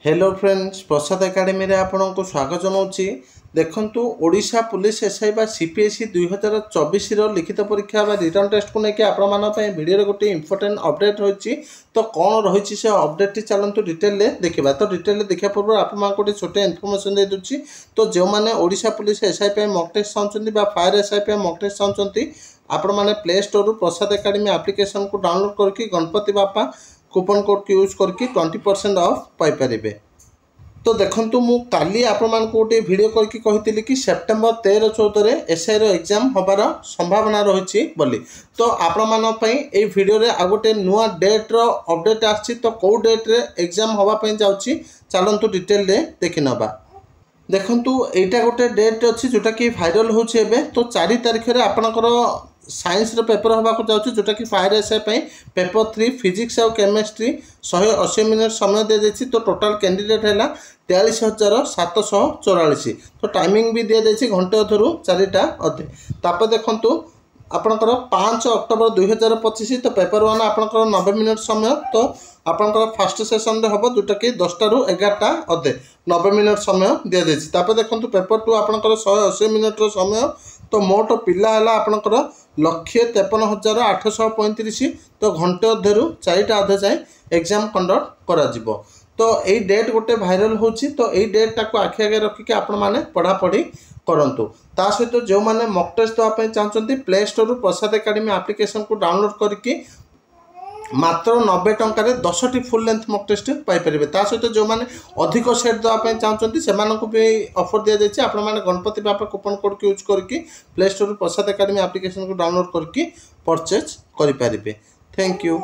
Hello friends, प्रसाद academy रे आपको स्वागत जनाऊँगी। देखंतु ओडिशा पुलिस एसआई बा सीपीएसई 2024 लिखित परीक्षा रिटर्न टेस्ट को लेकिन आपंप भिडियो गोटे इंपोर्टेंट अपडेट रही। तो कौन रही से अपडेट चलतु डिटेल देखा। तो डिटेल देखा पूर्व आपको छोटे इनफर्मेशन दे दूसरी। तो जो मैंने Odisha police SI mock test चाहते फायर एसआई मॉक टेस्ट चाहते आपण मैंने play store Prasad academy application को डाउनलोड करके गणपति बापा कूपन कोड को यूज करके 20% ऑफ पाइपर। तो देखंतु मु काली आपण मान को गोटे वीडियो करके कही कि सेप्टेम्बर 13-14 एसआई रो एग्जाम होबार संभावना रही बोली। तो आपण मान ए वीडियो रे आ गोटे नुआ डेट रो अपडेट आछि। तो कौ डेट रे एग्जाम होबा पई जाउछि चलंतु डिटेल रे देखि नबा। देखंतु एटा गोटे डेट अछि जोटा कि वायरल होछि एबे। तो 4 तारिख रे आपनकर साइंस रो पेपर होबा को जाउछि जोटा कि फायर एसआई पई पेपर 3 फिजिक्स और केमिस्ट्री 180 मिनिट समय दे देछि। तो टोटल कैंडिडेट हैला 43,744। तो टाइमिंग भी दिया जाइए घंटे अधरू 4टा अधे। तापर देखंतु आपनकर 5 अक्टोबर 2025। तो पेपर 1 आपनकर 90 मिनिट समय। तो आपनकर फर्स्ट सेशन रे हबो जोटा कि 10टा रु 11टा अधे 90 मिनिट समय दिया जाइए। तापर देखंतु पेपर 2 आपनकर 180 मिनिट रो समय। तो मोट पिला है आपनकर 1,53,835। तो घंटे अधरू 4टा अधे जाए एग्जाम कंडक्ट करा जिवो। तो यही डेट गोटे वायरल होची। तो यही डेटा को आखि आगे रखिक आपण मैंने पढ़ापढ़ी करूँ। ता सहित जो मैंने मॉक टेस्ट देवाई चाहते play store Prasad academy application को डाउनलोड करके मात्र 90 टंकार 10टी full length mock test paper. ता सहित जो मैंने अधिक सेट देवाई चाहते से भी ऑफर दि जाए। आप गणपति बापा कूपन कोड को यूज करके play store Prasad academy application को डाउनलोड करके परचेज करें। Thank you.